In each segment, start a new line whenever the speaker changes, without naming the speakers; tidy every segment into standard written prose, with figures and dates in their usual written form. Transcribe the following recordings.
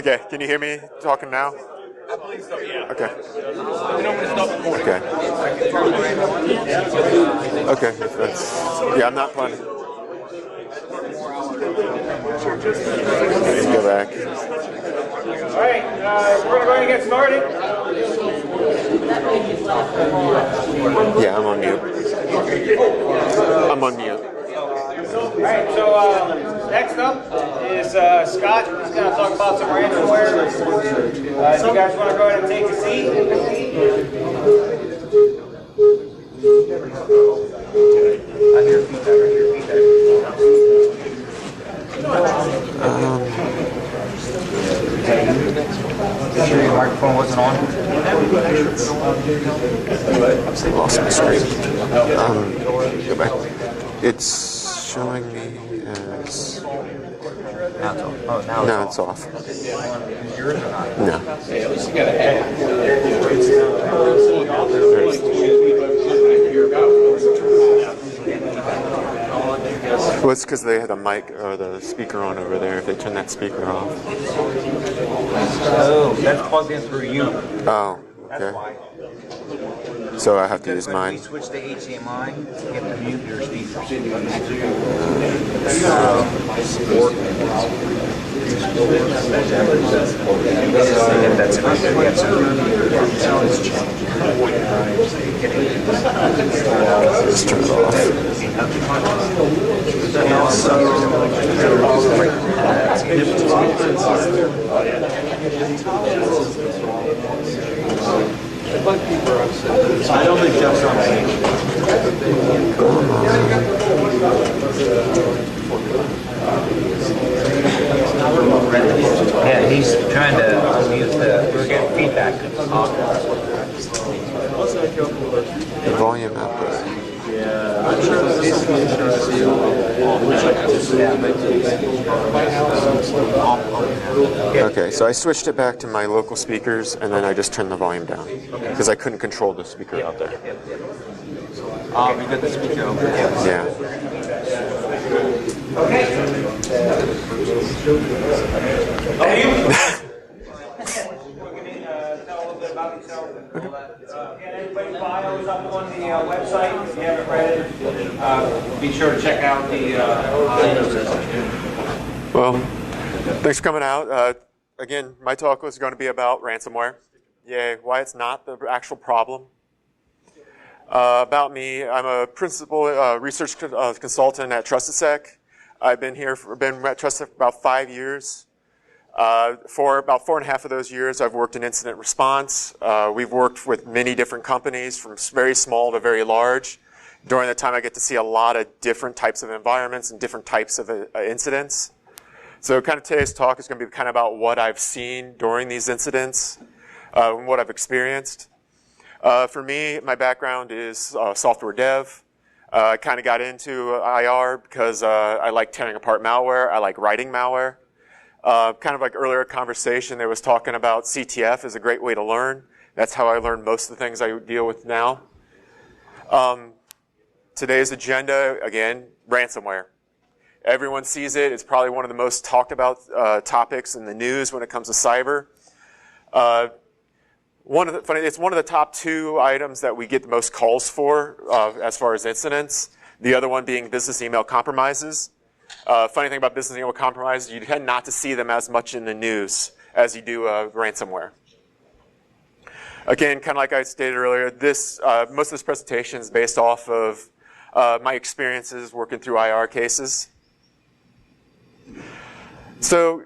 Okay, can you hear me talking now?
I believe so, yeah.
Okay.
Okay.
Okay, if that's, yeah, I'm not planning. Let's go back.
All right, we're going to go ahead and get started.
Yeah, I'm on mute. I'm on mute.
All right, so next up is Scott. He's going to talk about some ransomware. If you guys want to go ahead and take a seat.
I hear feedback. You sure your microphone wasn't on?
Lost my screen. Go back. It's showing me as...
Now it's off. Oh, now
No, it's off.
yours or not?
No. Well, it's because they had a mic or the speaker on over there. If they turn that speaker off.
Oh, that's plugged in through you.
Oh,
That's
okay.
why.
So I have to use
Because when we
mine.
switch to HDMI, you have to mute your speakers. That's it.
Just turn it off.
I don't think Jeff's on page.
Yeah, he's trying to unmute we're getting feedback.
The volume output.
Yeah, I'm sure this is the insurance deal.
Okay, so I switched it back to my local speakers, and then I just turned the volume down because I couldn't control the speaker out there.
We got the speaker over.
Yeah.
Okay. Tell a little bit about yourself. Get everybody's bios up on the website. If you haven't read it, be sure to check out the.
Well, thanks for coming out. Again, my talk was going to be about ransomware. Yay, why it's not the actual problem. About me, I'm a principal research consultant at TrustedSec. I've been at Trusted for about 5 years. For about 4.5 of those years, I've worked in incident response. We've worked with many different companies, from very small to very large. During the time, I get to see a lot of different types of environments and different types of incidents. So kind of today's talk is going to be kind of about what I've seen during these incidents and what I've experienced. For me, my background is software dev. I kind of got into IR because I like tearing apart malware. I like writing malware. Kind of like earlier conversation, there was talking about CTF is a great way to learn. That's how I learned most of the things I deal with now. Today's agenda, again, ransomware. Everyone sees it. It's probably one of the most talked about topics in the news when it comes to cyber. It's one of the top 2 items that we get the most calls for as far as incidents. The other one being business email compromises. Funny thing about business email compromises, you tend not to see them as much in the news as you do ransomware. Again, kind of like I stated earlier, most of this presentation is based off of my experiences working through IR cases. So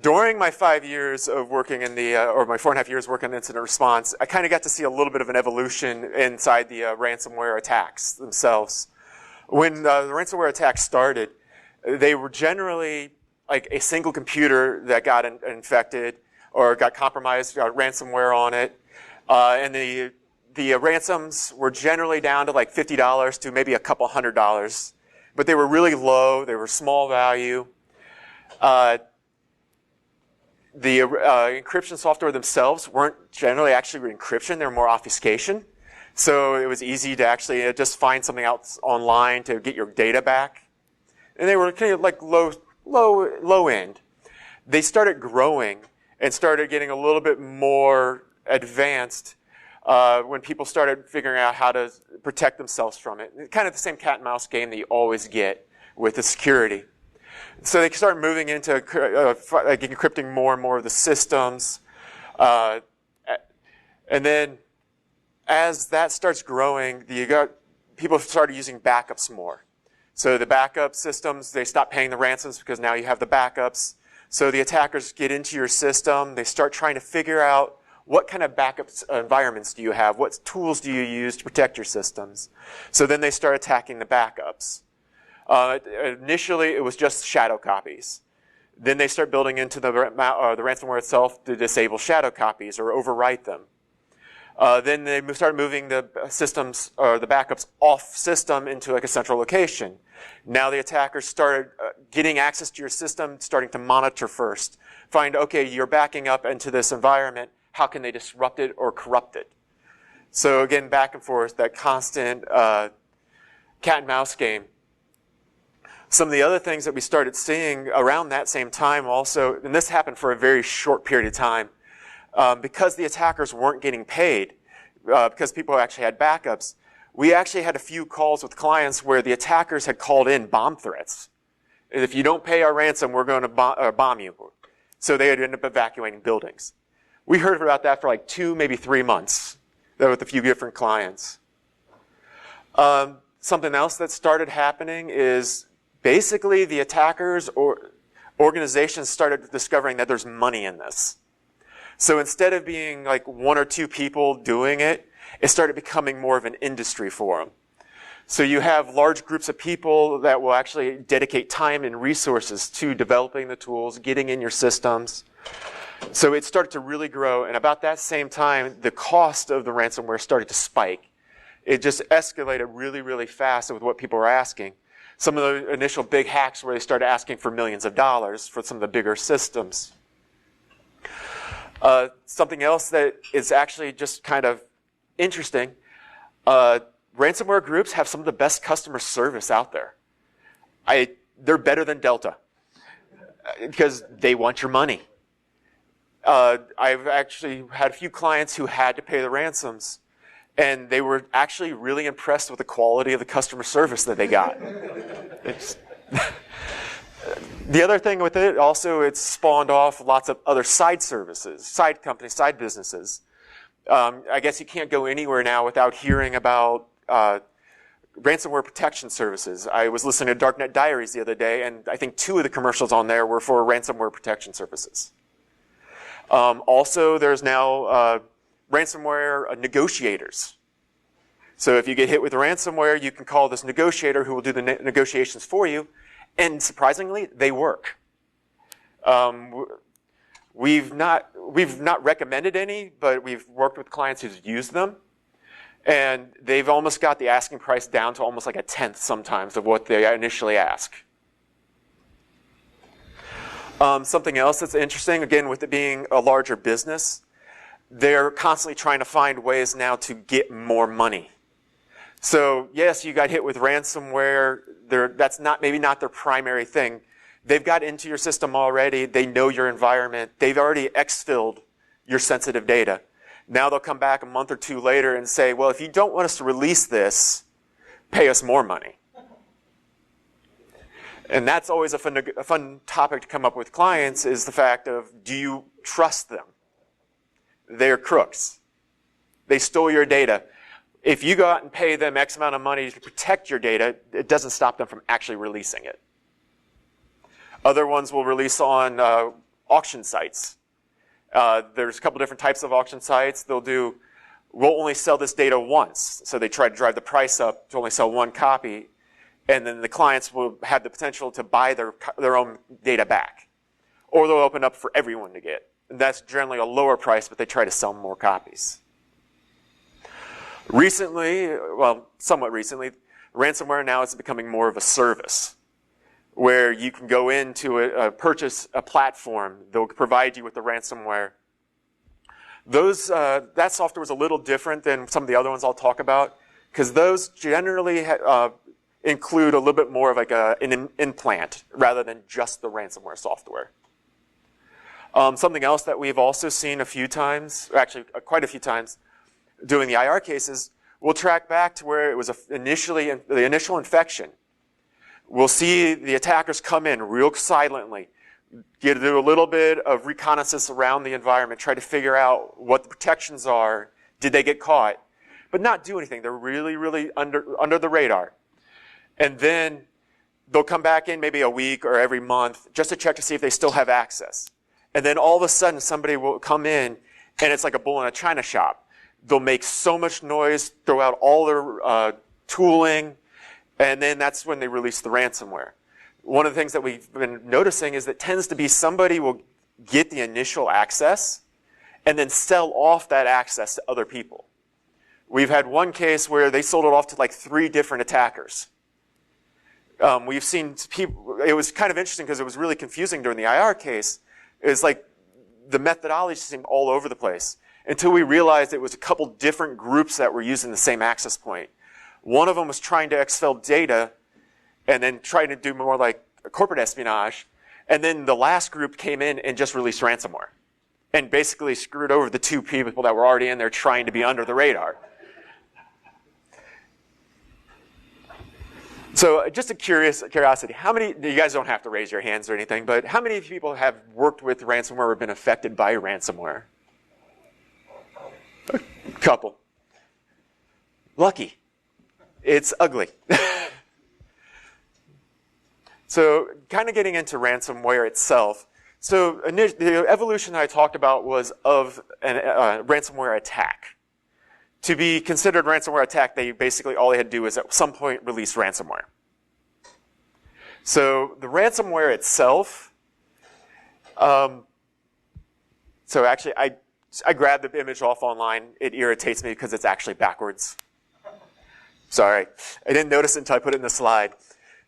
during my 5 years of working in or my 4.5 years working in incident response, I kind of got to see a little bit of an evolution inside the ransomware attacks themselves. When the ransomware attacks started, they were generally like a single computer that got infected or got compromised, got ransomware on it. And the ransoms were generally down to like $50 to maybe a couple $100. But they were really low. They were small value. The encryption software themselves weren't generally actually encryption. They were more obfuscation. So it was easy to actually just find something else online to get your data back. And they were kind of like low end. they started growing and started getting a little bit more advanced when people started figuring out how to protect themselves from it. Kind of the same cat and mouse game that you always get with the security. So they started moving into encrypting more and more of the systems. And then as that starts growing, people started using backups more. So the backup systems, they stop paying the ransoms because now you have the backups. So the attackers get into your system. They start trying to figure out what kind of backup environments do you have? What tools do you use to protect your systems? So then they start attacking the backups. Initially, it was just shadow copies. Then they start building into the ransomware itself to disable shadow copies or overwrite them. Then they start moving the systems or the backups off system into like a central location. Now the attackers started getting access to your system, starting to monitor first. Find, okay, you're backing up into this environment. How can they disrupt it or corrupt it? So again, back and forth, that constant cat and mouse game. Some of the other things that we started seeing around that same time also, and this happened for a very short period of time, because the attackers weren't getting paid, because people actually had backups, we actually had a few calls with clients where the attackers had called in bomb threats. If you don't pay our ransom, we're going to bomb you. So they had ended up evacuating buildings. We heard about that for like 2, maybe 3 months with a few different clients. Something else that started happening is basically the attackers or organizations started discovering that there's money in this. So instead of being like 1 or 2 people doing it, it started becoming more of an industry for them. So you have large groups of people that will actually dedicate time and resources to developing the tools, getting in your systems. So it started to really grow, and about that same time, the cost of the ransomware started to spike. It just escalated really, really fast with what people were asking. Some of the initial big hacks where they started asking for millions of dollars for some of the bigger systems. Something else that is actually just kind of interesting, ransomware groups have some of the best customer service out there. They're better than Delta because they want your money. I've actually had a few clients who had to pay the ransoms, and they were actually really impressed with the quality of the customer service that they got. The other thing with it, also, it's spawned off lots of other side services, side companies, side businesses. I guess you can't go anywhere now without hearing about ransomware protection services. I was listening to Darknet Diaries the other day, and I think 2 of the commercials on there were for ransomware protection services. Also, there's now ransomware negotiators. So if you get hit with ransomware, you can call this negotiator who will do the negotiations for you. And surprisingly, they work. We've not recommended any, but we've worked with clients who've used them. And they've almost got the asking price down to almost like 1/10 sometimes of what they initially ask. Something else that's interesting, again, with it being a larger business, they're constantly trying to find ways now to get more money. So yes, you got hit with ransomware. That's maybe not their primary thing. They've got into your system already. They know your environment. They've already exfilled your sensitive data. Now they'll come back a month or 2 later and say, well, if you don't want us to release this, pay us more money. And that's always a fun topic to come up with clients, is the fact of, do you trust them? They're crooks. They stole your data. If you go out and pay them X amount of money to protect your data, it doesn't stop them from actually releasing it. Other ones will release on auction sites. There's a couple different types of auction sites. We'll only sell this data once. So they try to drive the price up to only sell 1 copy. And then the clients will have the potential to buy their own data back. Or they'll open up for everyone to get. And that's generally a lower price, but they try to sell more copies. Recently, well, somewhat recently, ransomware now is becoming more of a service, where you can go into purchase a platform. They'll provide you with the ransomware. That software is a little different than some of the other ones I'll talk about, because those generally include a little bit more of like an implant rather than just the ransomware software. Something else that we've also seen a few times, actually quite a few times, doing the IR cases, we'll track back to where it was initially the initial infection. We'll see the attackers come in real silently, do a little bit of reconnaissance around the environment, try to figure out what the protections are, did they get caught, but not do anything. They're really, really under the radar. And then they'll come back in maybe a week or every month just to check to see if they still have access. And then all of a sudden somebody will come in and it's like a bull in a china shop. They'll make so much noise, throw out all their tooling, and then that's when they release the ransomware. One of the things that we've been noticing is that tends to be somebody will get the initial access and then sell off that access to other people. We've had one case where they sold it off to like 3 different attackers. We've seen people, it was kind of interesting because it was really confusing during the IR case. It was like the methodology seemed all over the place until we realized it was a couple different groups that were using the same access point. One of them was trying to exfil data and then trying to do more like corporate espionage. And then the last group came in and just released ransomware and basically screwed over the 2 people that were already in there trying to be under the radar. So just a curiosity, how many, you guys don't have to raise your hands or anything, but how many people have worked with ransomware or been affected by ransomware? A couple. Lucky. It's ugly. So kind of getting into ransomware itself. So the evolution I talked about was of a ransomware attack. To be considered ransomware attack, they basically all they had to do was at some point release ransomware. So the ransomware itself, so actually I grabbed the image off online. It irritates me because it's actually backwards. Sorry, I didn't notice it until I put it in the slide.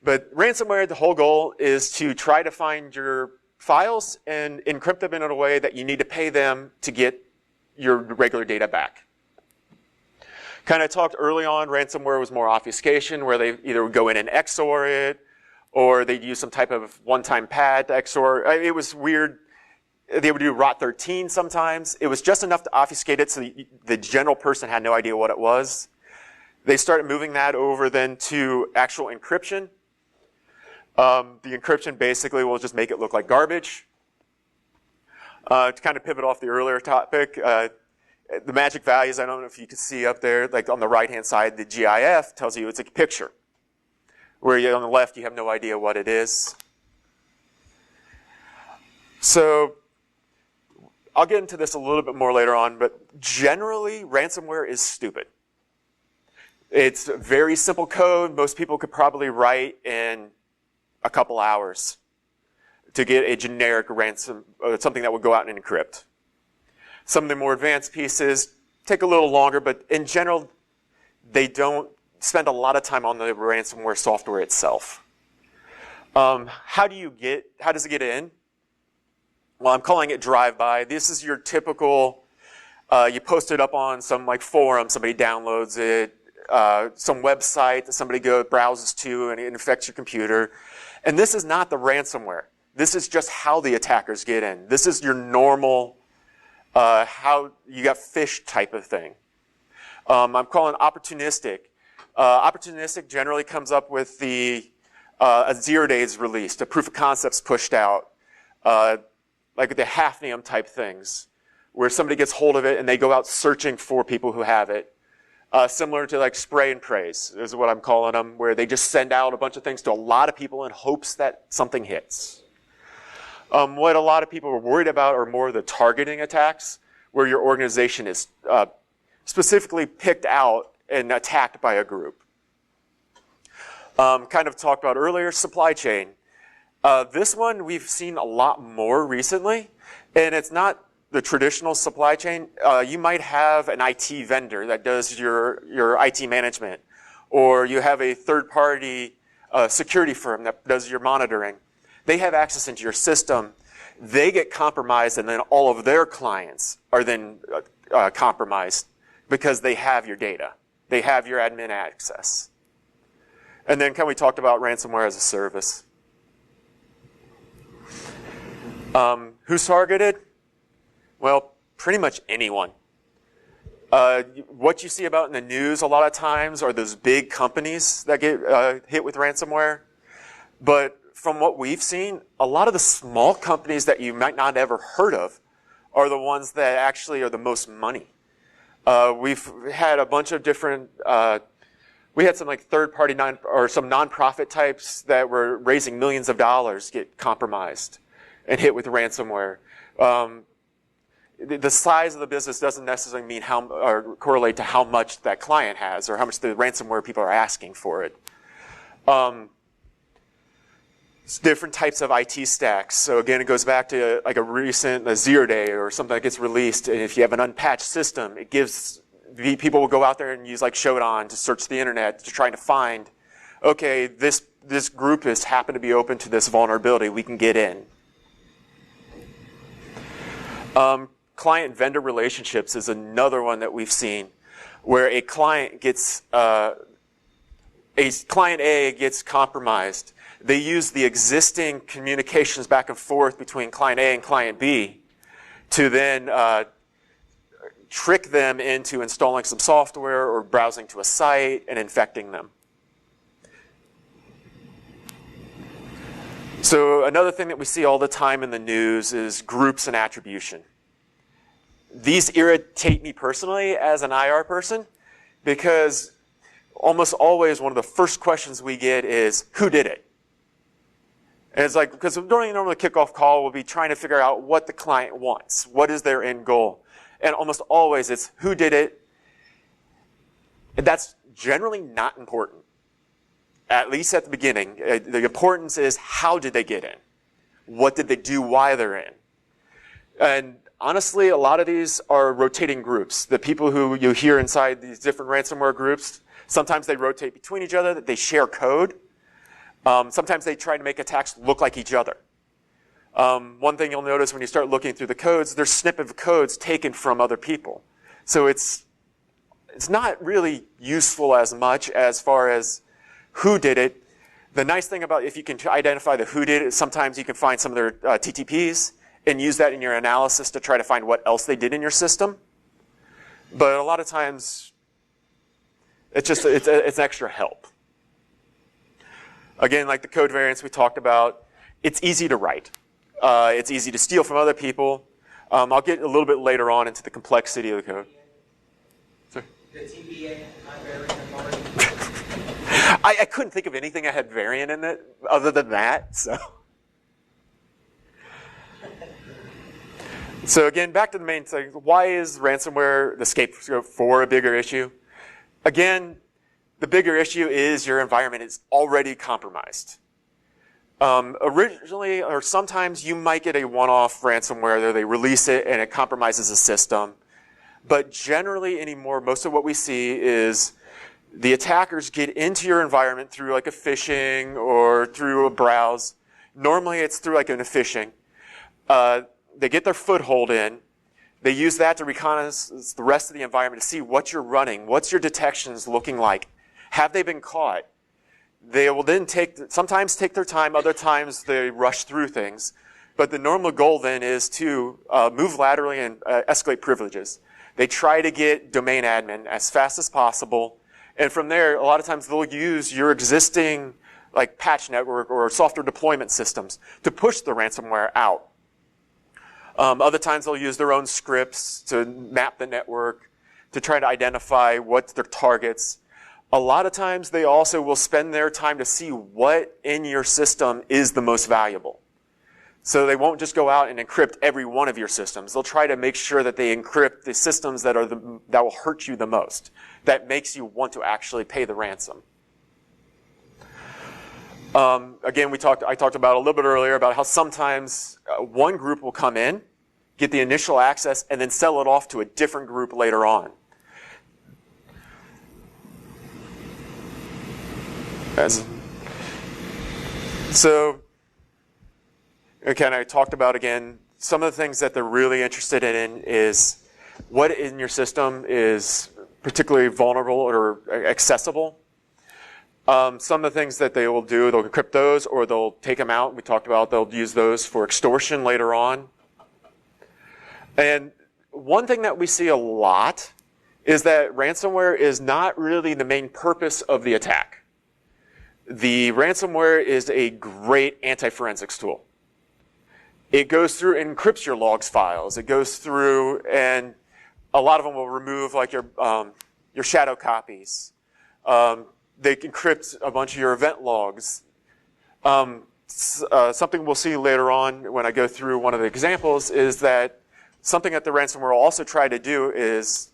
But ransomware, the whole goal is to try to find your files and encrypt them in a way that you need to pay them to get your regular data back. Kind of talked early on, ransomware was more obfuscation, where they either would go in and XOR it, or they'd use some type of one-time pad to XOR. It was weird. They would do ROT13 sometimes. It was just enough to obfuscate it so the general person had no idea what it was. They started moving that over then to actual encryption. The encryption basically will just make it look like garbage. To kind of pivot off the earlier topic, the magic values, I don't know if you can see up there, like on the right-hand side, the GIF tells you it's a picture. Where on the left, you have no idea what it is. So I'll get into this a little bit more later on, but generally, ransomware is stupid. It's very simple code. Most people could probably write in a couple hours to get a generic ransom, something that would go out and encrypt. Some of the more advanced pieces take a little longer, but in general, they don't spend a lot of time on the ransomware software itself. How does it get in? Well, I'm calling it drive-by. This is your typical, you post it up on some like forum, somebody downloads it, some website that somebody browses to and it infects your computer. And this is not the ransomware. This is just how the attackers get in. This is your normal, how you got phish type of thing. I'm calling opportunistic. Opportunistic generally comes up with a 0 days released, a proof of concepts pushed out, like the Hafnium type things, where somebody gets hold of it and they go out searching for people who have it. Similar to like spray and praise is what I'm calling them, where they just send out a bunch of things to a lot of people in hopes that something hits. What a lot of people are worried about are more the targeting attacks, where your organization is specifically picked out and attacked by a group. Kind of talked about earlier, supply chain. This one we've seen a lot more recently, and it's not the traditional supply chain. You might have an IT vendor that does your IT management, or you have a third-party security firm that does your monitoring. They have access into your system. They get compromised, and then all of their clients are then compromised because they have your data. They have your admin access. And then we talked about ransomware as a service. Who's targeted? Well, pretty much anyone. What you see about in the news a lot of times are those big companies that get hit with ransomware. But from what we've seen, a lot of the small companies that you might not ever heard of are the ones that actually are the most money. We've had a bunch of different, we had some like third-party or some nonprofit types that were raising millions of dollars get compromised and hit with ransomware. The size of the business doesn't necessarily mean or correlate to how much that client has or how much the ransomware people are asking for it. Different types of IT stacks. So again, it goes back to like a 0 day or something that gets released. And if you have an unpatched system, it gives people will go out there and use like Shodan to search the internet to try to find, okay, this group has happened to be open to this vulnerability. We can get in. Client-vendor relationships is another one that we've seen, where a client A gets compromised. They use the existing communications back and forth between client A and client B to then trick them into installing some software or browsing to a site and infecting them. So another thing that we see all the time in the news is groups and attribution. These irritate me personally as an IR person because almost always one of the first questions we get is, who did it? And it's like, because during a normal kickoff call, we'll be trying to figure out what the client wants. What is their end goal? And almost always it's, who did it? And that's generally not important, at least at the beginning. The importance is, how did they get in? What did they do while they're in? And honestly, a lot of these are rotating groups. The people who you hear inside these different ransomware groups, sometimes they rotate between each other, they share code. Sometimes they try to make attacks look like each other. One thing you'll notice when you start looking through the codes, there's snippets of codes taken from other people. So it's not really useful as much as far as who did it. The nice thing about if you can identify the who did it, sometimes you can find some of their TTPs and use that in your analysis to try to find what else they did in your system. But a lot of times, it's extra help. Again, like the code variants we talked about, it's easy to write. It's easy to steal from other people. I'll get a little bit later on into the complexity of the code. Sorry?
The TBA, non-variant authority.
I couldn't think of anything that had variant in it other than that. So again, back to the main thing. Why is ransomware the scapegoat for a bigger issue? Again, the bigger issue is your environment is already compromised. Originally, or sometimes you might get a one-off ransomware where they release it and it compromises the system. But generally anymore, most of what we see is the attackers get into your environment through like a phishing or through a browse. Normally it's through like a phishing. They get their foothold in. They use that to reconnaissance the rest of the environment to see what you're running, what's your detections looking like. Have they been caught? They will then sometimes take their time, other times they rush through things. But the normal goal then is to move laterally and escalate privileges. They try to get domain admin as fast as possible. And from there, a lot of times they'll use your existing like patch network or software deployment systems to push the ransomware out. Other times they'll use their own scripts to map the network, to try to identify what's their targets. A lot of times they also will spend their time to see what in your system is the most valuable. So they won't just go out and encrypt every one of your systems. They'll try to make sure that they encrypt the systems that will hurt you the most, that makes you want to actually pay the ransom. Again, I talked about a little bit earlier about how sometimes one group will come in, get the initial access, and then sell it off to a different group later on. So, again, I talked about, again, some of the things that they're really interested in is what in your system is particularly vulnerable or accessible. Some of the things that they will do, they'll encrypt those, or they'll take them out. We talked about they'll use those for extortion later on. And one thing that we see a lot is that ransomware is not really the main purpose of the attack. The ransomware is a great anti-forensics tool. It goes through and encrypts your logs files. It goes through, and a lot of them will remove like your shadow copies. They encrypt a bunch of your event logs. Something we'll see later on when I go through one of the examples is that something that the ransomware will also try to do is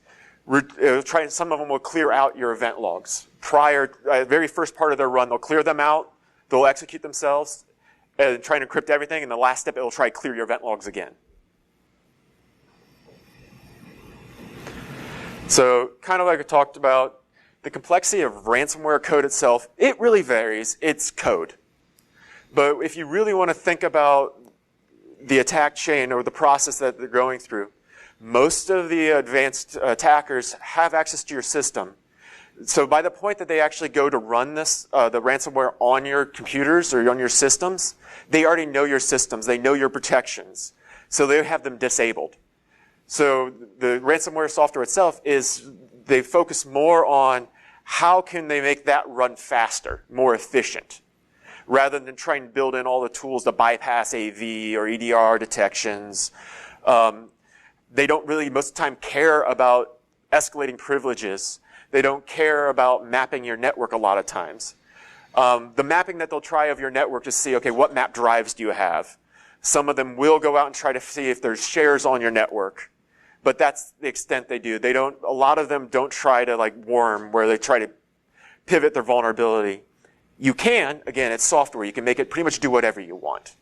some of them will clear out your event logs. Very first part of their run, they'll clear them out, they'll execute themselves, and try and encrypt everything, and the last step, it'll try to clear your event logs again. So, kind of like I talked about, the complexity of ransomware code itself, it really varies. It's code. But if you really want to think about the attack chain or the process that they're going through, most of the advanced attackers have access to your system. So by the point that they actually go to run this, the ransomware on your computers or on your systems, they already know your systems. They know your protections. So they have them disabled. So the ransomware software itself they focus more on how can they make that run faster, more efficient, rather than trying to build in all the tools to bypass AV or EDR detections. They don't really most of the time care about escalating privileges. They don't care about mapping your network a lot of times. The mapping that they'll try of your network to see, okay, what map drives do you have? Some of them will go out and try to see if there's shares on your network. But that's the extent they do. A lot of them don't try to like worm where they try to pivot their vulnerability. You can, again, it's software. You can make it pretty much do whatever you want.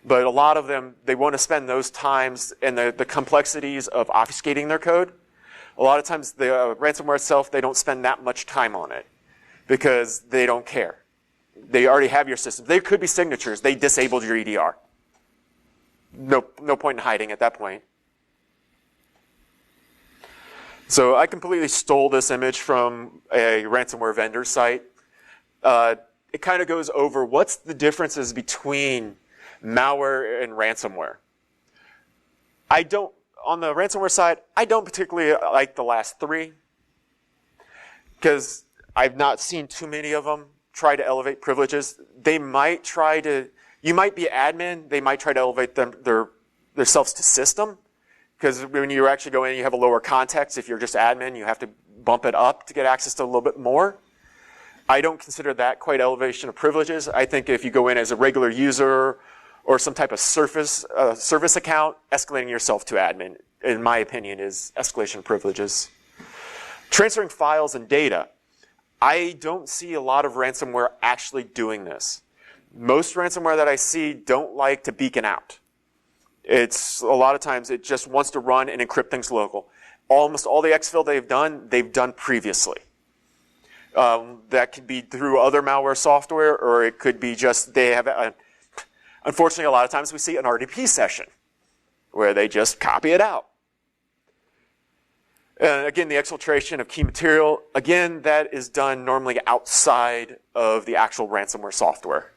But a lot of them, they want to spend those times and the complexities of obfuscating their code. A lot of times the ransomware itself, they don't spend that much time on it because they don't care. They already have your system. They could be signatures. They disabled your EDR. No point in hiding at that point. So I completely stole this image from a ransomware vendor site. It kind of goes over what's the differences between malware and ransomware. On the ransomware side, I don't particularly like the last three because I've not seen too many of them try to elevate privileges. They might you might be admin, they might try to elevate themselves to system. Because when you actually go in, you have a lower context. If you're just admin, you have to bump it up to get access to a little bit more. I don't consider that quite elevation of privileges. I think if you go in as a regular user or some type of service account, escalating yourself to admin, in my opinion, is escalation of privileges. Transferring files and data. I don't see a lot of ransomware actually doing this. Most ransomware that I see don't like to beacon out. It's a lot of times it just wants to run and encrypt things local. Almost all the exfil they've done previously. That could be through other malware software, or it could be just they have. Unfortunately, a lot of times we see an RDP session where they just copy it out. Again, the exfiltration of key material. Again, that is done normally outside of the actual ransomware software.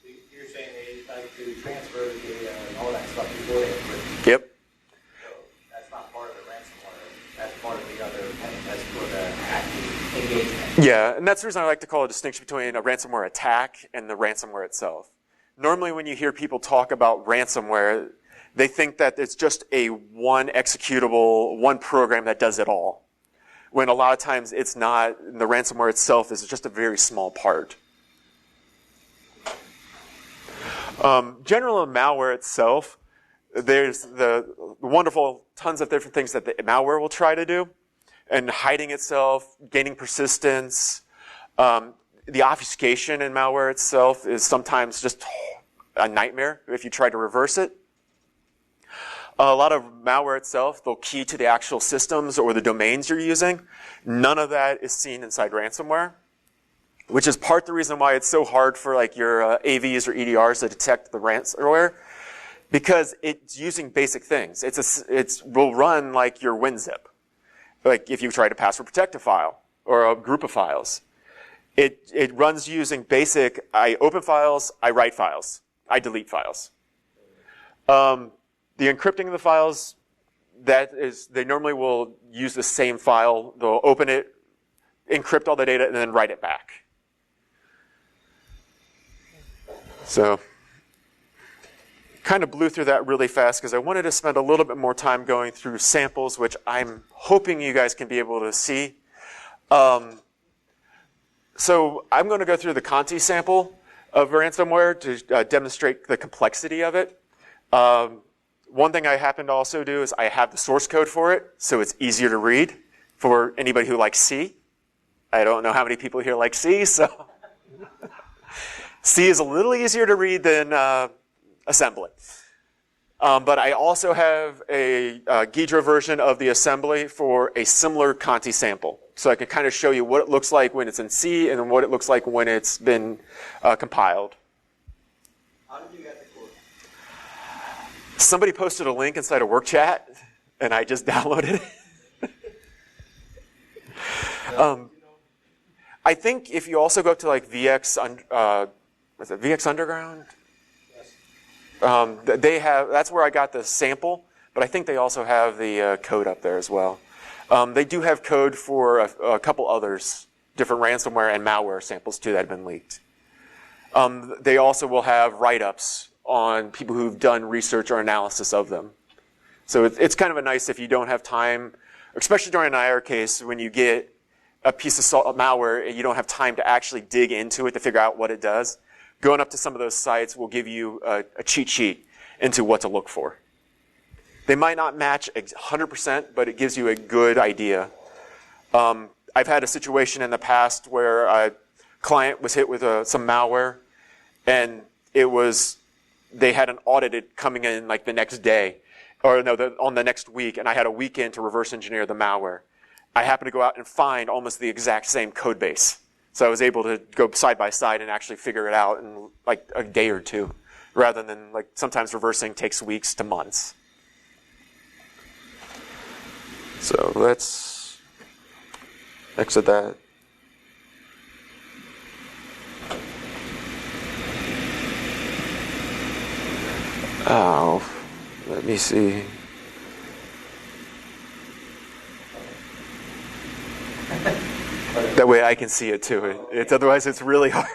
You're saying they like to transfer the data and all that stuff before they encrypt?
Yep.
So that's not part of the ransomware. That's part of the other. That's for the active engagement.
Yeah, and that's the reason I like to call a distinction between a ransomware attack and the ransomware itself. Normally, when you hear people talk about ransomware, they think that it's just one executable, one program that does it all. When a lot of times it's not. The ransomware itself is just a very small part. General malware itself, there's the wonderful tons of different things that the malware will try to do, and hiding itself, gaining persistence. The obfuscation in malware itself is sometimes just a nightmare if you try to reverse it. A lot of malware itself, they'll key to the actual systems or the domains you're using. None of that is seen inside ransomware, which is part of the reason why it's so hard for like your AVs or EDRs to detect the ransomware, because it's using basic things. It will run like your WinZip, like if you try to password protect a file or a group of files. It runs using basic, I open files, I write files, I delete files. The encrypting of the files, they normally will use the same file. They'll open it, encrypt all the data, and then write it back. So, kind of blew through that really fast because I wanted to spend a little bit more time going through samples, which I'm hoping you guys can be able to see. So I'm going to go through the Conti sample of ransomware to demonstrate the complexity of it. One thing I happen to also do is I have the source code for it, so it's easier to read for anybody who likes C. I don't know how many people here like C, so C is a little easier to read than assembly. But I also have a Ghidra version of the assembly for a similar Conti sample. So I can kind of show you what it looks like when it's in C and then what it looks like when it's been compiled.
How did you get the code?
Somebody posted a link inside a work chat, and I just downloaded it. I think if you also go up to like VX Underground? They have, that's where I got the sample, but I think they also have the code up there as well. They do have code for a couple others, different ransomware and malware samples too that have been leaked. They also will have write-ups on people who've done research or analysis of them. So it's kind of a nice if you don't have time, especially during an IR case when you get a piece of malware and you don't have time to actually dig into it to figure out what it does. Going up to some of those sites will give you a cheat sheet into what to look for. They might not match 100%, but it gives you a good idea. I've had a situation in the past where a client was hit with some malware, and they had an audited coming in like the next day, or no, on the next week, and I had a weekend to reverse engineer the malware. I happened to go out and find almost the exact same code base. So I was able to go side by side and actually figure it out in like a day or two, rather than like sometimes reversing takes weeks to months. So let's exit that. Oh, let me see. That way I can see it too. Otherwise it's really hard.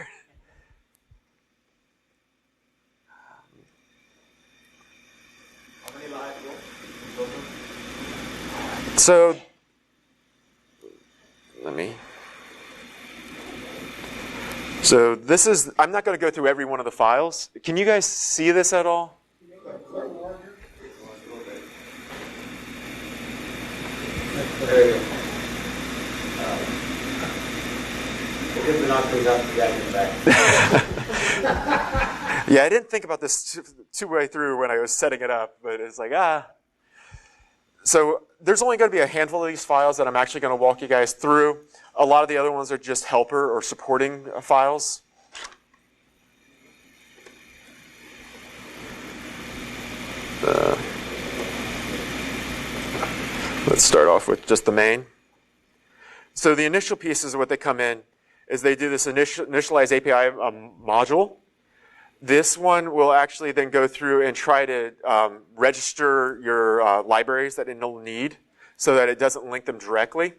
How many live go in total?
So, So this is, I'm not going to go through every one of the files. Can you guys see this at all? Yeah, I didn't think about this two-way through when I was setting it up, but it's like, So there's only going to be a handful of these files that I'm actually going to walk you guys through. A lot of the other ones are just helper or supporting files. Let's start off with just the main. So the initial pieces of what they come in is they do this Initialize Api module. This one will actually then go through and try to register your libraries that it'll need so that it doesn't link them directly.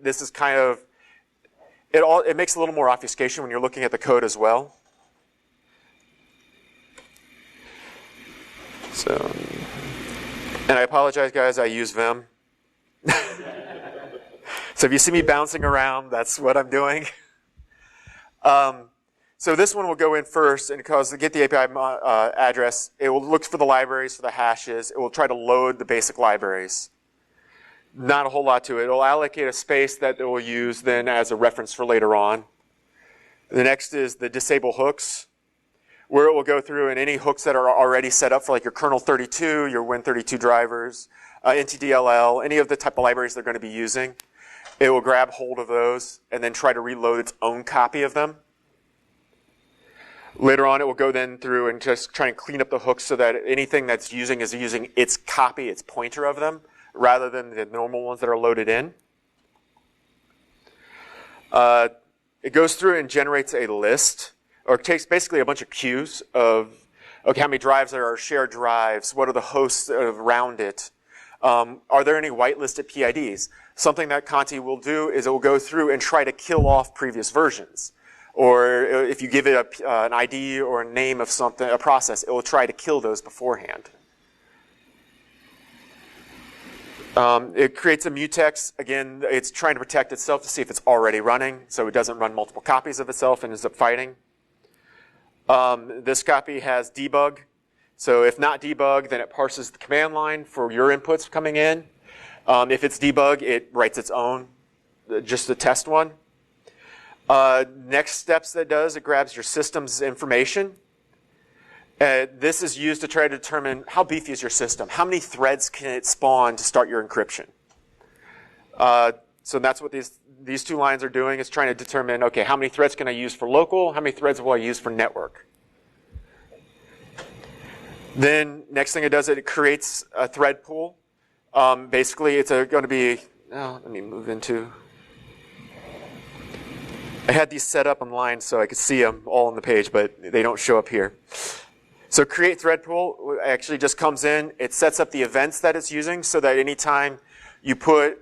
This is kind of, it makes a little more obfuscation when you're looking at the code as well. So, and I apologize guys, I use Vim. So if you see me bouncing around, that's what I'm doing. So this one will go in first, and because to get the API address, it will look for the libraries, for the hashes. It will try to load the basic libraries. Not a whole lot to it. It will allocate a space that it will use then as a reference for later on. The next is the disable hooks, where it will go through and any hooks that are already set up for like your kernel 32, your Win32 drivers, NTDLL, any of the type of libraries they're going to be using. It will grab hold of those and then try to reload its own copy of them. Later on, it will go then through and just try and clean up the hooks so that anything that's using is using its copy, its pointer of them, rather than the normal ones that are loaded in. it goes through and generates a list, or it takes basically a bunch of queues of, okay, how many drives there are, shared drives, what are the hosts around it, are there any whitelisted PIDs? Something that Conti will do is it will go through and try to kill off previous versions. Or if you give it an ID or a name of something, a process, it will try to kill those beforehand. It creates a mutex. Again, it's trying to protect itself to see if it's already running, so it doesn't run multiple copies of itself and ends up fighting. This copy has debug. So if not debug, then it parses the command line for your inputs coming in. If it's debug, it writes its own, just a test one. Next steps that it does, it grabs your system's information. This is used to try to determine how beefy is your system. How many threads can it spawn to start your encryption? So that's what these two lines are doing, is trying to determine, okay, how many threads can I use for local? How many threads will I use for network? Then next thing it does, it creates a thread pool. Basically, it's going to be, let me move into, I had these set up online so I could see them all on the page, but they don't show up here. So create thread pool actually just comes in. It sets up the events that it's using so that anytime you put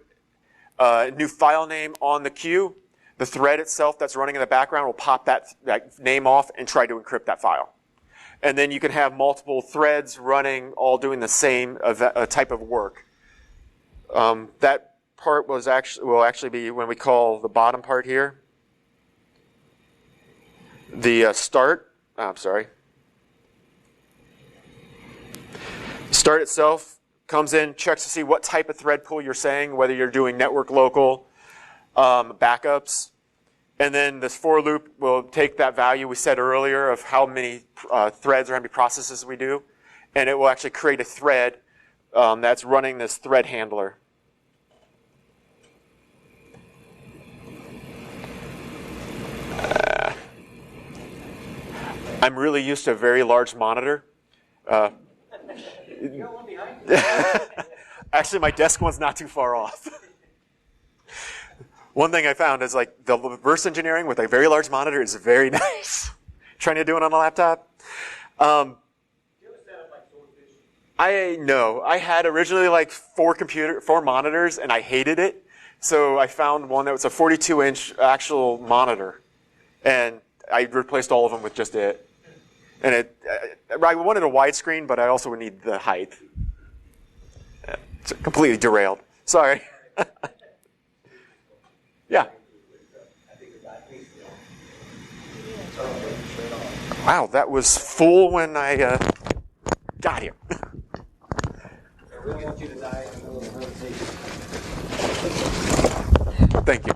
a new file name on the queue, the thread itself that's running in the background will pop that name off and try to encrypt that file. And then you can have multiple threads running, all doing the same type of work. That part will actually be when we call the bottom part here. The start itself comes in, checks to see what type of thread pool you're saying, whether you're doing network local, backups. And then this for loop will take that value we said earlier of how many threads or how many processes we do, and it will actually create a thread that's running this thread handler. I'm really used to a very large monitor.
You got one behind you?
Actually, my desk one's not too far off. One thing I found is like the reverse engineering with a very large monitor is very nice. Trying to do it on a laptop. I had originally like four monitors and I hated it. So I found one that was a 42-inch actual monitor, and I replaced all of them with just it. And I wanted a widescreen, but I also would need the height. It's completely derailed. Sorry. Yeah. Wow, that was full when I got here.
I really want you to die in the middle of the presentation.
Thank you.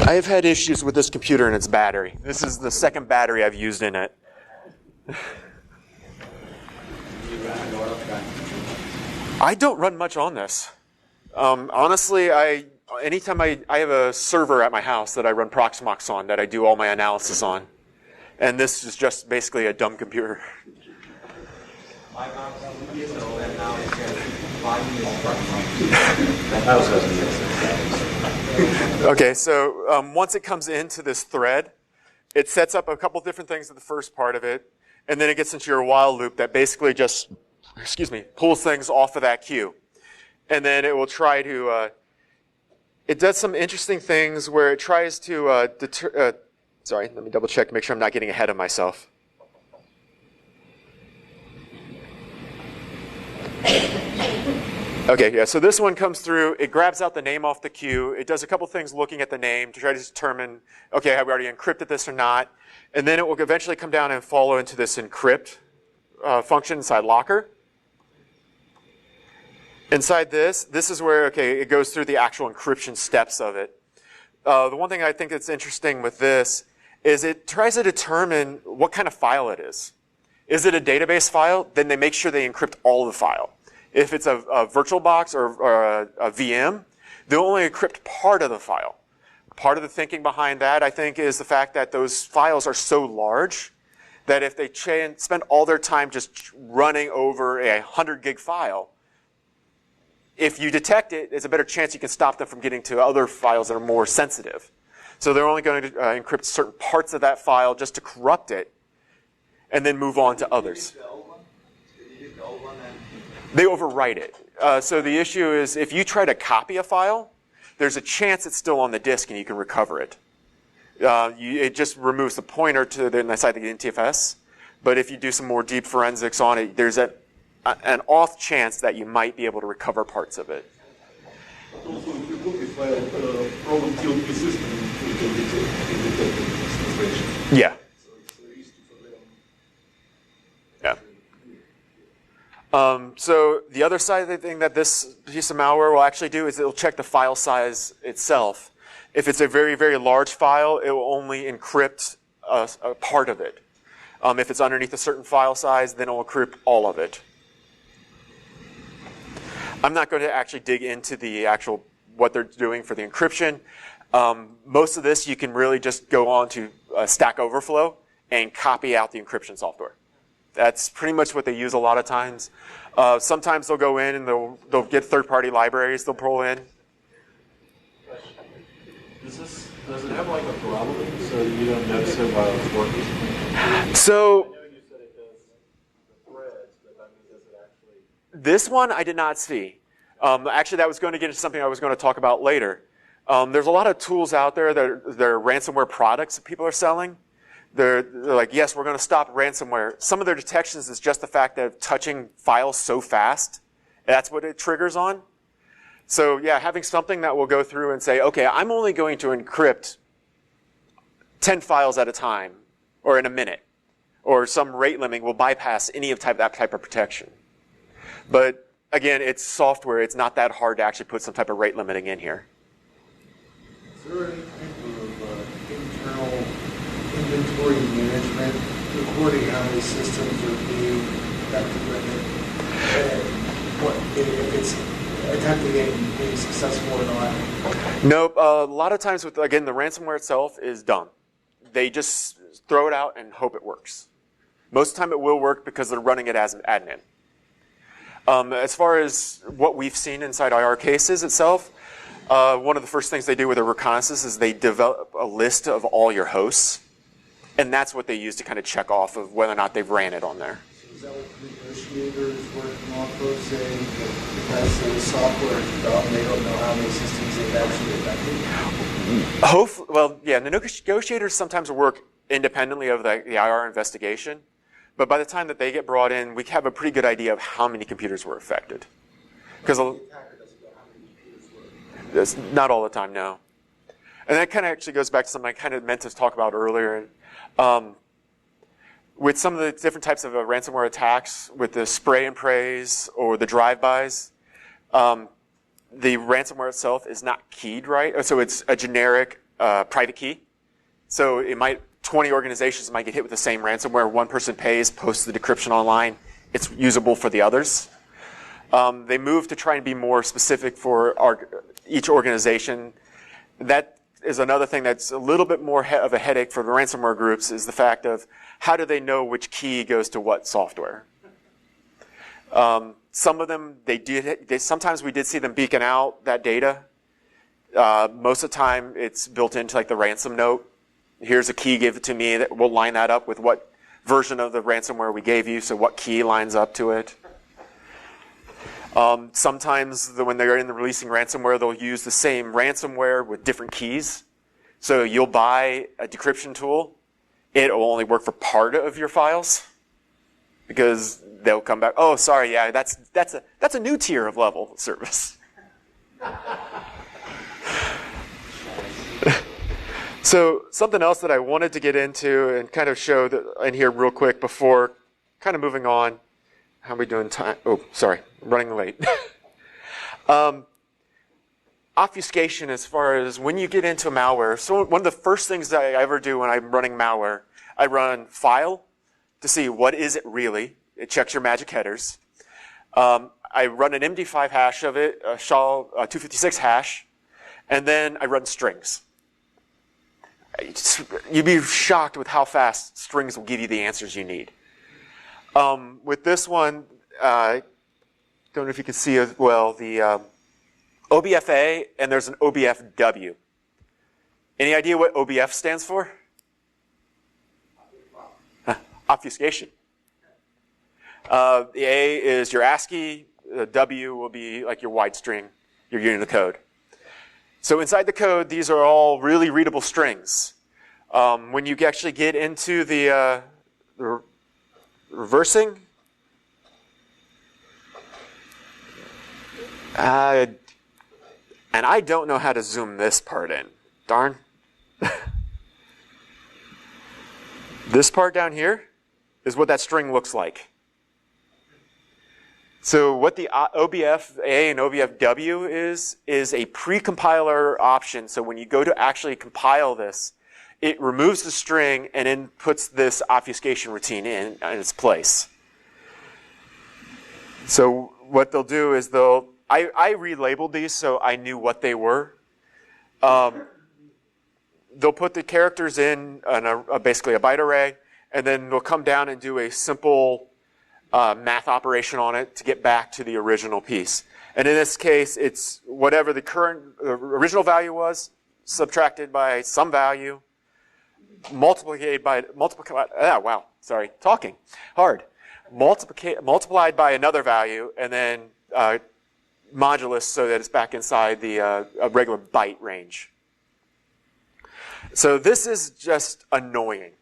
I have had issues with this computer and its battery. This is the second battery I've used in it. I don't run much on this. Honestly, anytime I have a server at my house that I run Proxmox on, that I do all my analysis on. And this is just basically a dumb computer. Okay, so once it comes into this thread, it sets up a couple different things at the first part of it, and then it gets into your while loop that basically just, pulls things off of that queue. And then it will try to, it does some interesting things where it tries to sorry, let me double check to make sure I'm not getting ahead of myself. Okay, yeah, so this one comes through, it grabs out the name off the queue, it does a couple things looking at the name to try to determine, okay, have we already encrypted this or not? And then it will eventually come down and follow into this encrypt function inside Locker. Inside this is where, okay, it goes through the actual encryption steps of it. The one thing I think that's interesting with this is it tries to determine what kind of file it is. Is it a database file? Then they make sure they encrypt all of the file. If it's a VirtualBox or a VM, they'll only encrypt part of the file. Part of the thinking behind that, I think, is the fact that those files are so large that if they spend all their time just running over a 100 gig file, if you detect it, there's a better chance you can stop them from getting to other files that are more sensitive. So they're only going to encrypt certain parts of that file just to corrupt it, and then move on to others. They overwrite it. So the issue is if you try to copy a file, there's a chance it's still on the disk and you can recover it. It just removes the pointer to the inside the NTFS. But if you do some more deep forensics on it, there's an off chance that you might be able to recover parts of it.
Also, if you copy file from TLP system, you can detect it.
Yeah.
So it's easy for them.
Yeah. So the other side of the thing that this piece of malware will actually do is it'll check the file size itself. If it's a very, very large file, it will only encrypt a part of it. If it's underneath a certain file size, then it will encrypt all of it. I'm not going to actually dig into the actual what they're doing for the encryption. Most of this you can really just go on to Stack Overflow and copy out the encryption software. That's pretty much what they use a lot of times. Sometimes they'll go in and they'll get third-party libraries they'll pull in.
Does it have like a throttle so you don't notice it while it's working?
So
I know you said it does the threads, but I mean, does it actually?
this one I did not see. Actually, that was going to get into something I was going to talk about later. There's a lot of tools out there that are ransomware products that people are selling. They're like, yes, we're going to stop ransomware. Some of their detections is just the fact that touching files so fast. That's what it triggers on. So yeah, having something that will go through and say, okay, I'm only going to encrypt 10 files at a time, or in a minute, or some rate limiting will bypass any of that type of protection. But again, it's software. It's not that hard to actually put some type of rate limiting in here.
Is there any type of internal inventory management recording how many systems are being affected with it? And what if it's attempting it and being successful or not?
Nope. A lot of times, again, the ransomware itself is dumb. They just throw it out and hope it works. Most of the time it will work because they're running it as an admin. As far as what we've seen inside IR cases itself, one of the first things they do with a reconnaissance is they develop a list of all your hosts, and that's what they use to kind of check off of whether or not they've ran it on there.
Is that what negotiators working off of, saying that because the software is dumb, they don't know how many systems they've actually affected?
Hopefully, well, yeah, the negotiators sometimes work independently of the IR investigation, but by the time that they get brought in, we have a pretty good idea of how many computers were affected. Because it's not all the time, no. And that kind of actually goes back to something I kind of meant to talk about earlier. With some of the different types of ransomware attacks, with the spray and praise or the drive-bys, the ransomware itself is not keyed right. So it's a generic private key. So it might 20 organizations might get hit with the same ransomware. One person pays, posts the decryption online. It's usable for the others. They move to try and be more specific for each organization. That is another thing that's a little bit more of a headache for the ransomware groups, is the fact of how do they know which key goes to what software. Some of them, sometimes we did see them beacon out that data. Most of the time, it's built into like the ransom note. Here's a key, give it to me. That we'll line that up with what version of the ransomware we gave you, so what key lines up to it. Sometimes when they're in the releasing ransomware, they'll use the same ransomware with different keys. So you'll buy a decryption tool. It will only work for part of your files because they'll come back, oh, sorry, yeah, that's a new tier of level of service. So something else that I wanted to get into and kind of show in here real quick before kind of moving on. How are we doing time? Oh, sorry, running late. Obfuscation, as far as when you get into malware. So one of the first things that I ever do when I'm running malware, I run file to see what is it really. It checks your magic headers. I run an MD5 hash of it, a SHA 256 hash, and then I run strings. You'd be shocked with how fast strings will give you the answers you need. With this one, don't know if you can see as well, the OBFA, and there's an OBFW. Any idea what OBF stands for? Obfuscation. The A is your ASCII, the W will be like your wide string, your unit of code. So inside the code, these are all really readable strings. When you actually get into the reversing, and I don't know how to zoom this part in. Darn. This part down here is what that string looks like. So what the OBFA and OBFW is a pre-compiler option. So when you go to actually compile this, it removes the string and then puts this obfuscation routine in its place. So what they'll do is I relabeled these so I knew what they were. They'll put the characters in basically a byte array, and then they'll come down and do a simple math operation on it to get back to the original piece. And in this case, it's whatever the original value was, subtracted by some value, multiplied by another value, and then modulus so that it's back inside the a regular byte range. So this is just annoying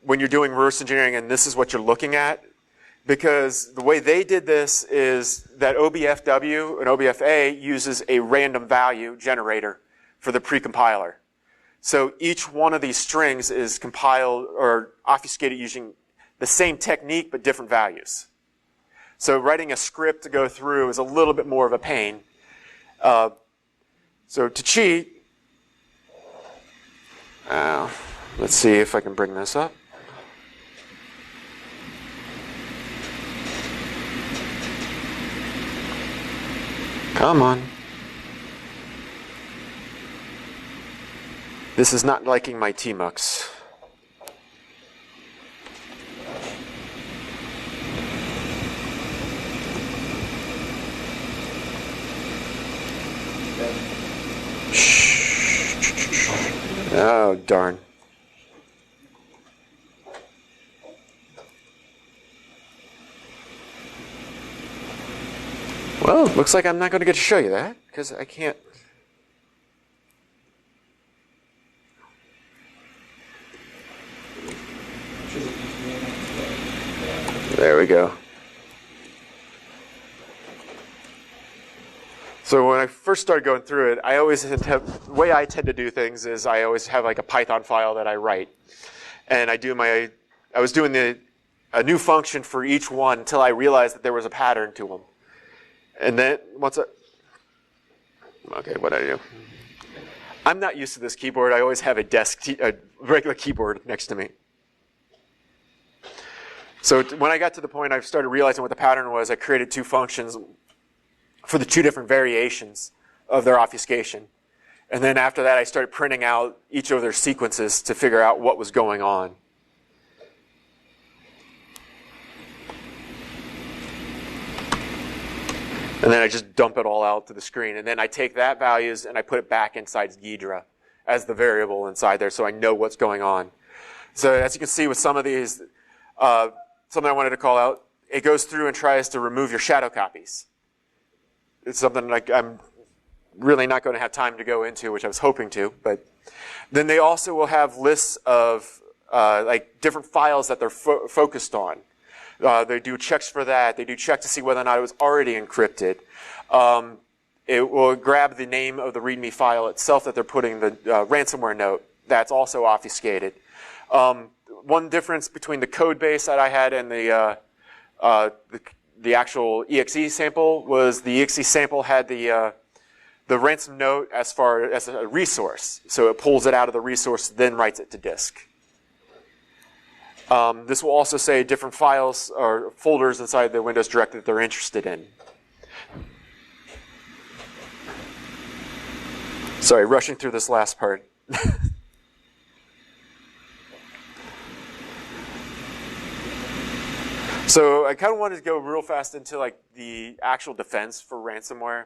when you're doing reverse engineering and this is what you're looking at, because the way they did this is that OBFW and OBFA uses a random value generator for the pre-compiler. So each one of these strings is compiled or obfuscated using the same technique but different values. So writing a script to go through is a little bit more of a pain. So to cheat, let's see if I can bring this up. Come on. This is not liking my tmux. Oh, darn. Well, looks like I'm not going to get to show you that, because I can't. There we go. So when I first started going through it, I always have, the way I tend to do things is I always have like a Python file that I write. And I was doing a new function for each one until I realized that there was a pattern to them. And then okay, what did I do? I'm not used to this keyboard. I always have a regular keyboard next to me. So when I got to the point I started realizing what the pattern was, I created two functions for the two different variations of their obfuscation. And then after that, I started printing out each of their sequences to figure out what was going on. And then I just dump it all out to the screen. And then I take that values and I put it back inside Ghidra as the variable inside there so I know what's going on. So as you can see with some of these, something I wanted to call out, it goes through and tries to remove your shadow copies. It's something like I'm really not going to have time to go into, which I was hoping to. But then they also will have lists of like different files that they're focused on. They do checks for that. They do check to see whether or not it was already encrypted. It will grab the name of the README file itself that they're putting the ransomware note. That's also obfuscated. One difference between the code base that I had and the actual exe sample was the exe sample had the ransom note as far as a resource. So it pulls it out of the resource, then writes it to disk. This will also say different files or folders inside the Windows directory that they're interested in. Sorry, rushing through this last part. So I kind of wanted to go real fast into like the actual defense for ransomware.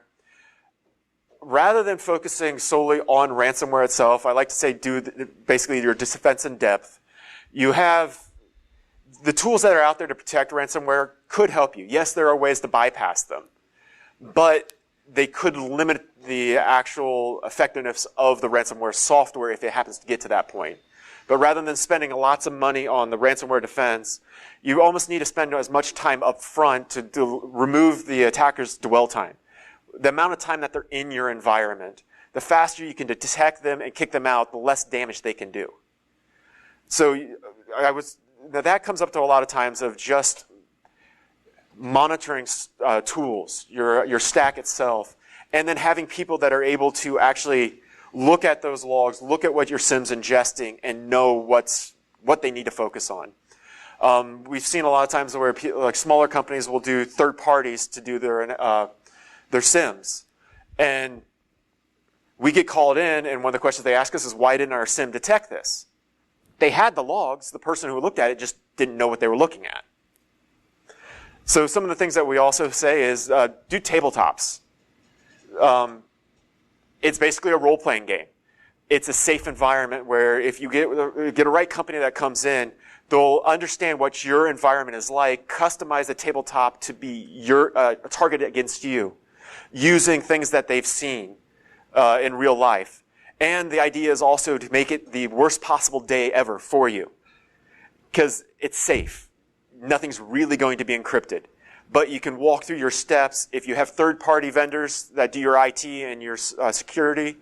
Rather than focusing solely on ransomware itself, I like to say do basically your defense in depth. You have the tools that are out there to protect ransomware could help you. Yes, there are ways to bypass them, but they could limit the actual effectiveness of the ransomware software if it happens to get to that point. But rather than spending lots of money on the ransomware defense, you almost need to spend as much time up front to remove the attacker's dwell time. The amount of time that they're in your environment, the faster you can detect them and kick them out, the less damage they can do. So that comes up to a lot of times of just monitoring tools, your stack itself, and then having people that are able to actually look at those logs, look at what your SIM's ingesting, and know what they need to focus on. We've seen a lot of times where like smaller companies will do third parties to do their SIMs. And we get called in, and one of the questions they ask us is, why didn't our SIM detect this? They had the logs. The person who looked at it just didn't know what they were looking at. So some of the things that we also say is do tabletops. It's basically a role-playing game. It's a safe environment where if you get a right company that comes in, they'll understand what your environment is like, customize the tabletop to be targeted against you, using things that they've seen in real life. And the idea is also to make it the worst possible day ever for you, because it's safe. Nothing's really going to be encrypted. But you can walk through your steps. If you have third-party vendors that do your IT and your security,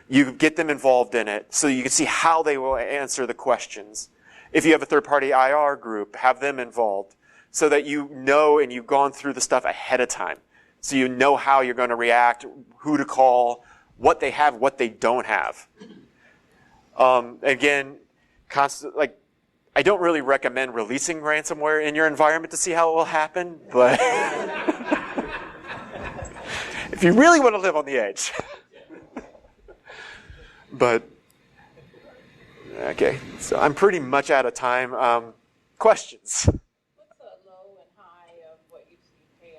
you get them involved in it so you can see how they will answer the questions. If you have a third-party IR group, have them involved so that you know and you've gone through the stuff ahead of time. So you know how you're going to react, who to call, what they have, what they don't have. Again, I don't really recommend releasing ransomware in your environment to see how it will happen, but if you really want to live on the edge. But, okay, so I'm pretty much out of time. Questions?
What's the low and high of what you've seen pay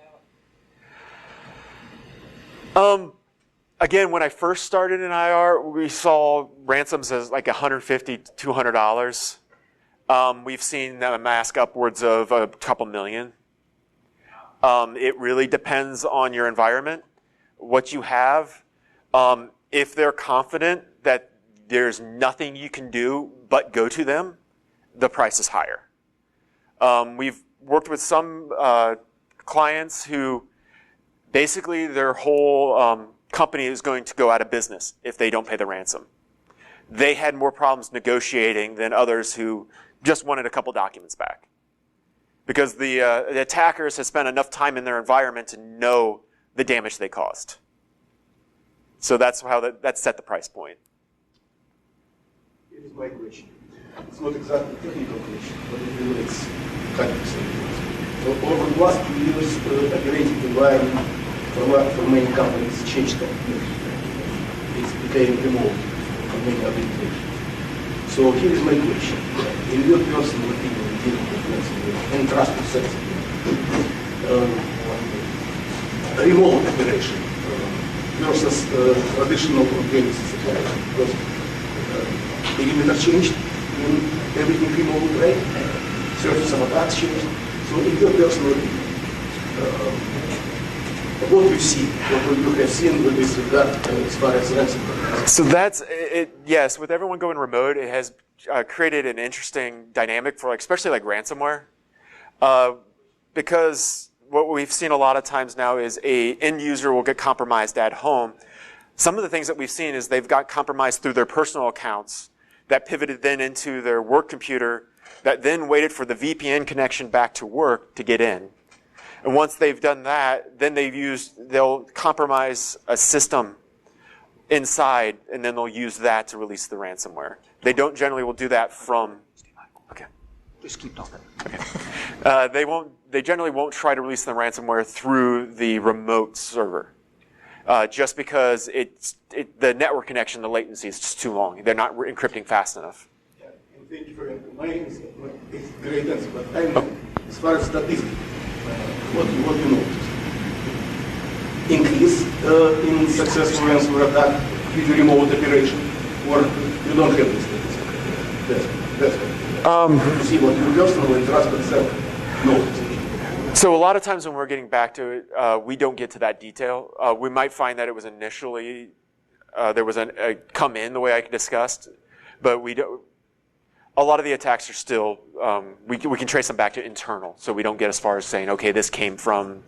out?
Again, when I first started in IR, we saw ransoms as like $150 to $200. We've seen them amass upwards of a couple million. It really depends on your environment, what you have. If they're confident that there's nothing you can do but go to them, the price is higher. We've worked with some clients who basically their whole company is going to go out of business if they don't pay the ransom. They had more problems negotiating than others who just wanted a couple documents back. Because the attackers have spent enough time in their environment to know the damage they caused. So that's how that set the price point.
It is my question. It's not exactly technical question, but it relates kind of something. So over the last 2 years, operating environment for many companies changed. It's became remote for many organizations. So here is my question. In your personal opinion, dealing with ransomware and trusted sensitive, remote operation versus traditional on-premises operation, because perimeter changed in everything remote, right? Surface of attacks changed. So in your personal opinion, what do you see, what you have seen with this regard as far as ransomware?
So that's it. Yes, with everyone going remote, it has created an interesting dynamic for especially ransomware, because what we've seen a lot of times now is a end user will get compromised at home. Some of the things that we've seen is they've got compromised through their personal accounts that pivoted then into their work computer that then waited for the VPN connection back to work to get in. And once they've done that, then they'll compromise a system inside, and then they'll use that to release the ransomware. They don't generally will do that from. Okay.
Just keep talking.
Okay. They generally won't try to release the ransomware through the remote server, just because the network connection, the latency is just too long. They're not encrypting fast enough.
Yeah, and thank you for my answer. It's a great answer, but I'm As far as statistics, what you noticed? Increase in successful ransomware attack with remote operation, or you don't have this statistics? That's what. To see what you personally trust yourself noticed.
So a lot of times when we're getting back to it, we don't get to that detail. We might find that it was initially, there was a come in the way I discussed, but we don't. A lot of the attacks are still, we can trace them back to internal, so we don't get as far as saying, okay, this came from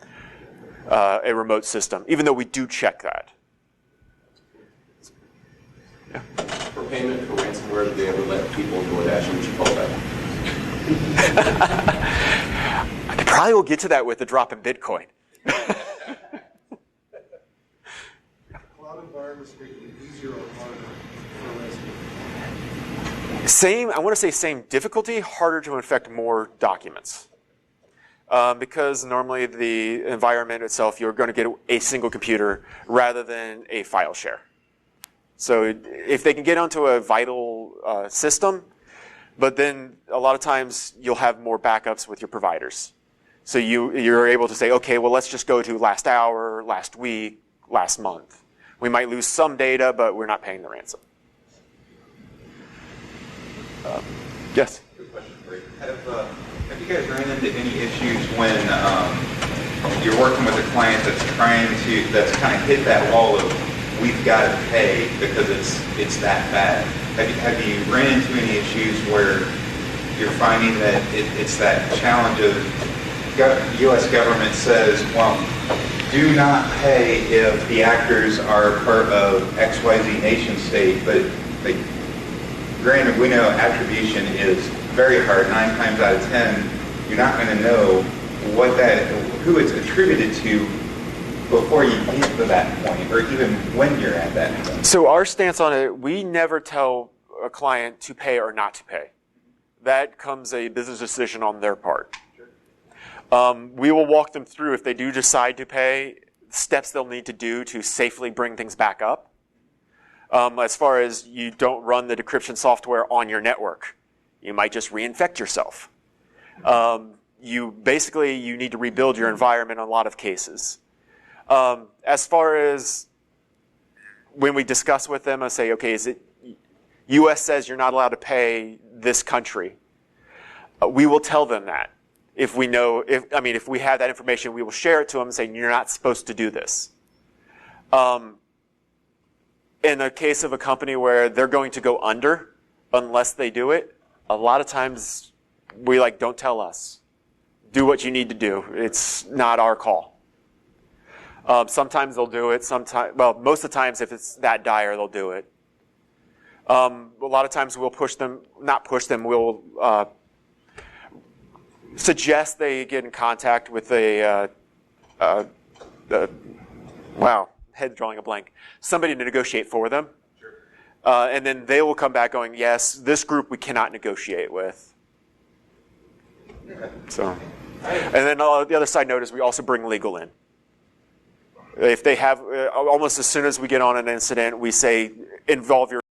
a remote system, even though we do check that. Yeah.
For payment for ransomware, did they ever let people DoorDash and what you call that?
I probably will get to that with the drop in Bitcoin.
Cloud environments make it easier or harder for ransomware?
Same, I want to say same difficulty, harder to infect more documents. Because normally the environment itself, you're going to get a single computer rather than a file share. So if they can get onto a vital system, but then a lot of times you'll have more backups with your providers. So you're able to say, okay, well, let's just go to last hour, last week, last month. We might lose some data, but we're not paying the ransom. Yes?
Good question for you. Have you guys run into any issues when you're working with a client that's kind of hit that wall of we've got to pay because it's that bad? Have you run into any issues where you're finding that it's that challenge of the U.S. government says, well, do not pay if the actors are part of XYZ nation state, but granted, we know attribution is very hard. 9 times out of 10, you're not going to know who it's attributed to before you get to that point, or even when you're at that point.
So our stance on it, we never tell a client to pay or not to pay. That comes a business decision on their part. We will walk them through, if they do decide to pay, steps they'll need to do to safely bring things back up. As far as you don't run the decryption software on your network. You might just reinfect yourself. You need to rebuild your environment in a lot of cases. As far as when we discuss with them and say, okay, U.S. says you're not allowed to pay this country, we will tell them that. If we have that information, we will share it to them and say, you're not supposed to do this. In the case of a company where they're going to go under unless they do it, a lot of times we don't tell us. Do what you need to do. It's not our call. Sometimes they'll do it. Most of the times if it's that dire, they'll do it. A lot of times we'll we'll suggest they get in contact with head drawing a blank, somebody to negotiate for them. Sure. And then they will come back going, yes, this group we cannot negotiate with. Okay. So, and then the other side note is we also bring legal in. If they have, almost as soon as we get on an incident, we say, involve your